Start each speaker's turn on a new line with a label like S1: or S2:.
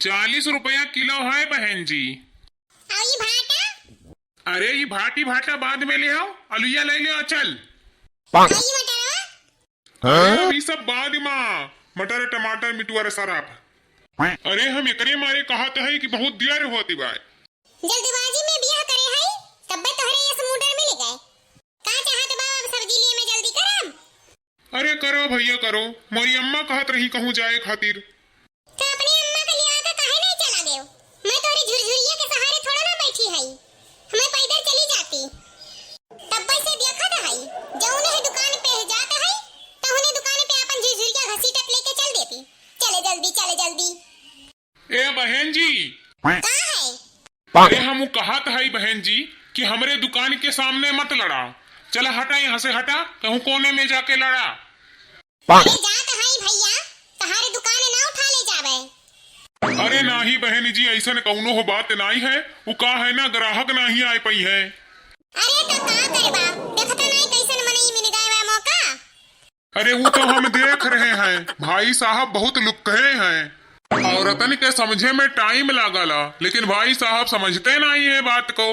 S1: 40 रुपया किलो है बहन जी।
S2: और ये भाटा?
S1: अरे ये भाटी भाटा बाद में ले आओ, अलुया ले ले चल।
S2: और ये मटरवा?
S1: अभी सब बाद में, मटर टमाटर मिटुआ सराफ। अरे हम एकरे मारे कहत है कि बहुत देर होती बा।
S2: जल्दबाजी में बियाह करे हई तब्बे तोहरे ये समुंदर मिल गए। का चाहत बा अब सब्जी लिए में जल्दी करम।
S1: अरे करो भैया करो, मोरी अम्मा कहत रही कहूँ जाए खातिर।
S2: तो अपने अम्मा के लिया के काहे नहीं चला देव? मैं तोरी झुरझुरिया के सहारे थोड़ा ना बैठी हई, मैं पैदल चली जाती। तब्बे से देखत हई जौने है दुकान पे जात हई तौने दुकान पे अपन झुरझुरिया घसीटत लेके चल देती। चले जल्दी चले जल्दी।
S1: ए बहन जी,
S2: का है?
S1: अरे हम कहत है बहन जी कि हमरे दुकान के सामने मत लड़ा। चला हटा यहाँ से हटा, कहूँ कोने में जाके लड़ा।
S2: अरे जात हई भैया, तहारे दुकान ना उठा ले जावे।
S1: अरे नाही बहन जी, ऐसा कौनो हो बात नहीं है। वो का है ना ग्राहक नहीं आए पई है।
S2: अरे तो का करबा, देखता नहीं कैसन मनई मिल गए बा मौका।
S1: अरे वो तो हम देख रहे हैं, भाई साहब बहुत लुक्के हैं। औरतन के समझे में टाइम लागला, लेकिन भाई साहब समझते नहीं है बात को।